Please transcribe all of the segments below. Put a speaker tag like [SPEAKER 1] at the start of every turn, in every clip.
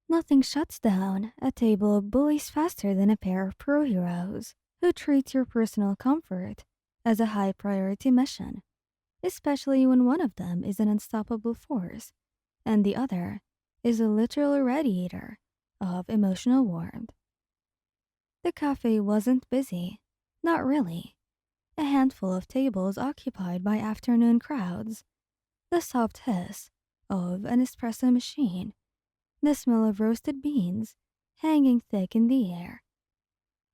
[SPEAKER 1] Nothing shuts down a table of bullies faster than a pair of pro heroes who treat your personal comfort as a high priority mission, especially when one of them is an unstoppable force and the other is a literal radiator of emotional warmth. The cafe wasn't busy, not really. A handful of tables occupied by afternoon crowds, the soft hiss of an espresso machine, the smell of roasted beans hanging thick in the air.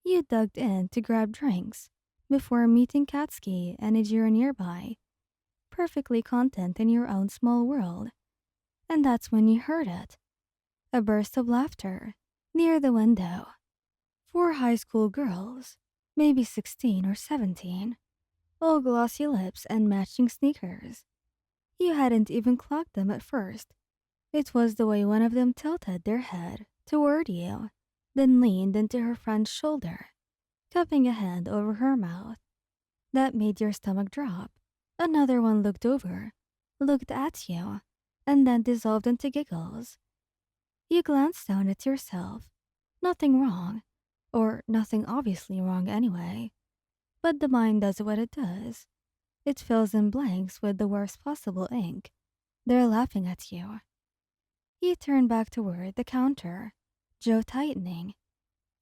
[SPEAKER 1] You dug in to grab drinks before meeting Katsuki and Ijiro nearby, perfectly content in your own small world. And that's when you heard it. A burst of laughter near the window. Four high school girls, maybe 16 or 17, all glossy lips and matching sneakers. You hadn't even clocked them at first. It was the way one of them tilted their head toward you, then leaned into her friend's shoulder, cupping a hand over her mouth. That made your stomach drop. Another one looked over, looked at you, and then dissolved into giggles. You glanced down at yourself. Nothing wrong, or nothing obviously wrong anyway. But the mind does what it does. It fills in blanks with the worst possible ink. They're laughing at you. You turned back toward the counter, jaw tightening.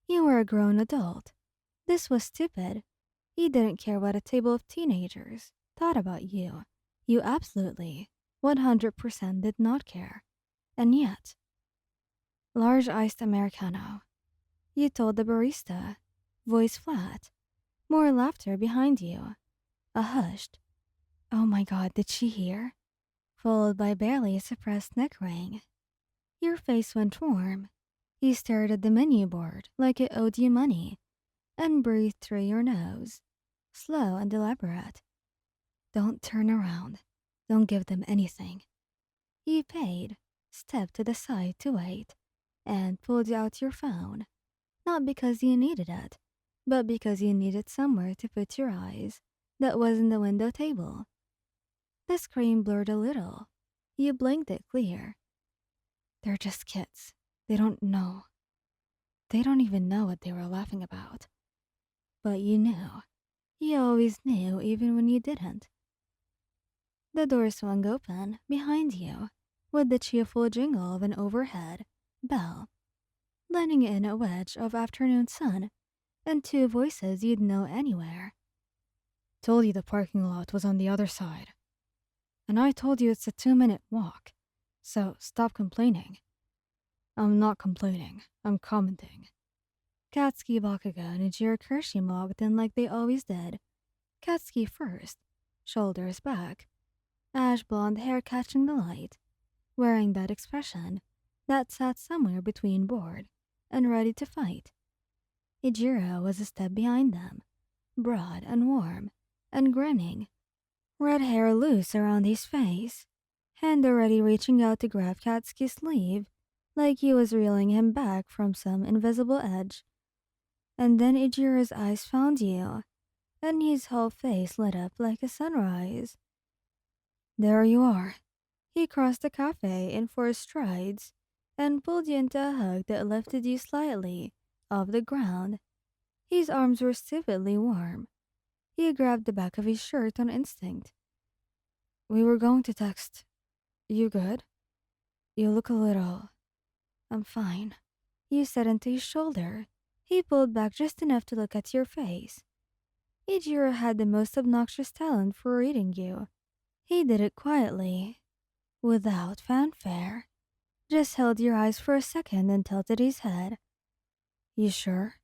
[SPEAKER 1] You were a grown adult. This was stupid. You didn't care what a table of teenagers thought about you. You absolutely, 100% did not care. And yet, large iced Americano. You told the barista, voice flat, more laughter behind you. A hushed, "Oh my god, did she hear?" Followed by barely a suppressed neck wring. Your face went warm. You stared at the menu board like it owed you money and breathed through your nose, slow and deliberate. Don't turn around. Don't give them anything. You paid, stepped to the side to wait, and pulled out your phone. Not because you needed it, but because you needed somewhere to put your eyes. That wasn't the window table. The screen blurred a little. You blinked it clear. They're just kids. They don't know. They don't even know what they were laughing about. But you knew. You always knew even when you didn't. The door swung open behind you with the cheerful jingle of an overhead bell, letting in a wedge of afternoon sun and two voices you'd know anywhere. Told you the parking lot was on the other side. And I told you it's a 2-minute walk. So stop complaining. I'm not complaining. I'm commenting. Katsuki, Bakugou, and Ijiro Kirishima walked in like they always did. Katsuki first, shoulders back, ash blonde hair catching the light, wearing that expression that sat somewhere between bored and ready to fight. Ijiro was a step behind them, broad and warm, and grinning, red hair loose around his face, hand already reaching out to grab Katsuki's sleeve like he was reeling him back from some invisible edge. And then Ijiro's eyes found you, and his whole face lit up like a sunrise. There you are. He crossed the cafe in 4 strides and pulled you into a hug that lifted you slightly off the ground. His arms were stupidly warm. He grabbed the back of his shirt on instinct. We were going to text. You good? You look a little... I'm fine. You said into his shoulder. He pulled back just enough to look at your face. Ijiro had the most obnoxious talent for reading you. He did it quietly, without fanfare. Just held your eyes for a second and tilted his head. You sure?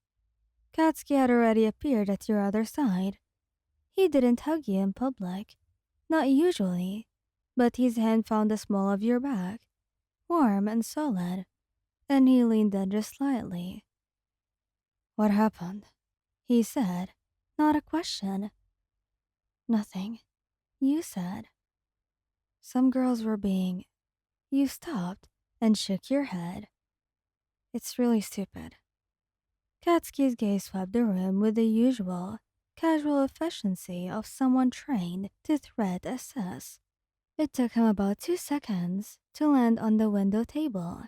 [SPEAKER 1] Katsuki had already appeared at your other side. He didn't hug you in public. Not usually. But his hand found the small of your back, warm and solid, and he leaned in just slightly. What happened? He said, not a question. Nothing. You said. Some girls were being... You stopped and shook your head. It's really stupid. Katsuki's gaze swept the room with the usual, casual efficiency of someone trained to threat assess. It took him about 2 seconds to land on the window table.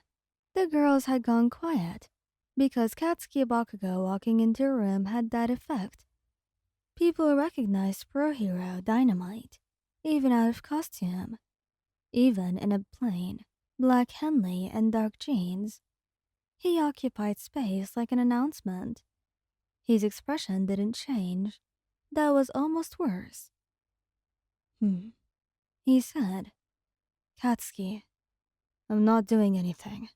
[SPEAKER 1] The girls had gone quiet because Katsuki Bakugou walking into a room had that effect. People recognized Pro Hero Dynamite, even out of costume, even in a plain, black Henley and dark jeans. He occupied space like an announcement. His expression didn't change. That was almost worse. He said, Katsuki, I'm not doing anything.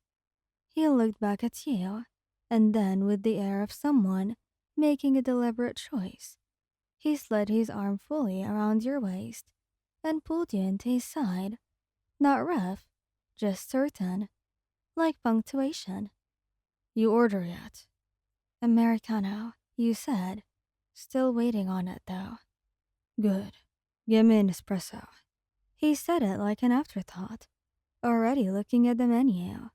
[SPEAKER 1] He looked back at you, and then with the air of someone making a deliberate choice, he slid his arm fully around your waist and pulled you into his side. Not rough, just certain, like punctuation. You order yet? Americano, you said. Still waiting on it though. Good. Give me an espresso. He said it like an afterthought, already looking at the menu.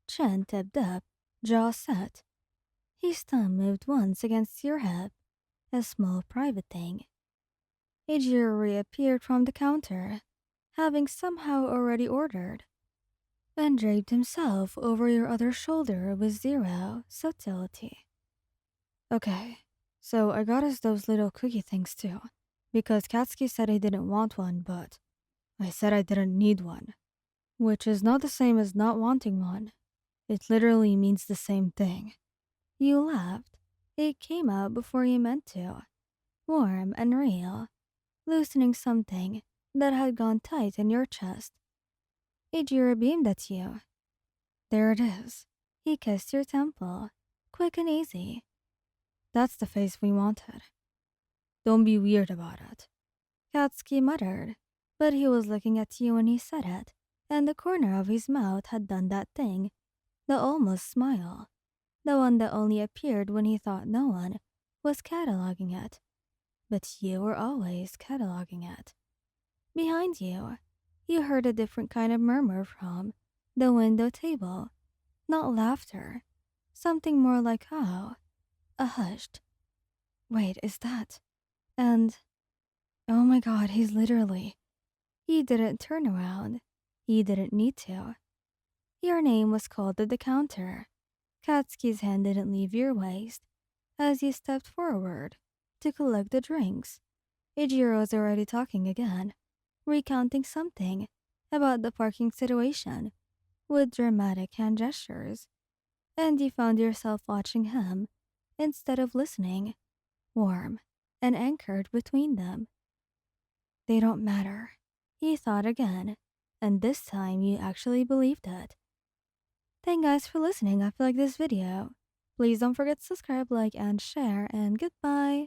[SPEAKER 1] Chin tipped up, jaw set. His thumb moved once against your hip, a small private thing. Ejiro reappeared from the counter, having somehow already ordered, and draped himself over your other shoulder with zero subtlety. Okay, so I got us those little cookie things too, because Katsuki said he didn't want one, but I said I didn't need one, which is not the same as not wanting one. It literally means the same thing. You laughed. It came out before you meant to. Warm and real, loosening something that had gone tight in your chest. Ejiro beamed at you. There it is. He kissed your temple, quick and easy. That's the face we wanted. Don't be weird about it. Katsuki muttered, but he was looking at you when he said it, and the corner of his mouth had done that thing, the almost smile, the one that only appeared when he thought no one was cataloging it. But you were always cataloging it. Behind you, you heard a different kind of murmur from the window table. Not laughter, something more like oh, a hushed. Wait, is that? And oh my god, he's literally. He didn't turn around. He didn't need to. Your name was called at the counter. Katsuki's hand didn't leave your waist as you stepped forward to collect the drinks. Ejiro already talking again, recounting something about the parking situation with dramatic hand gestures, and you found yourself watching him instead of listening, warm and anchored between them. They don't matter, he thought again, and this time you actually believed it. Thank guys for listening. If you like this video, please don't forget to subscribe, like, and share, and goodbye.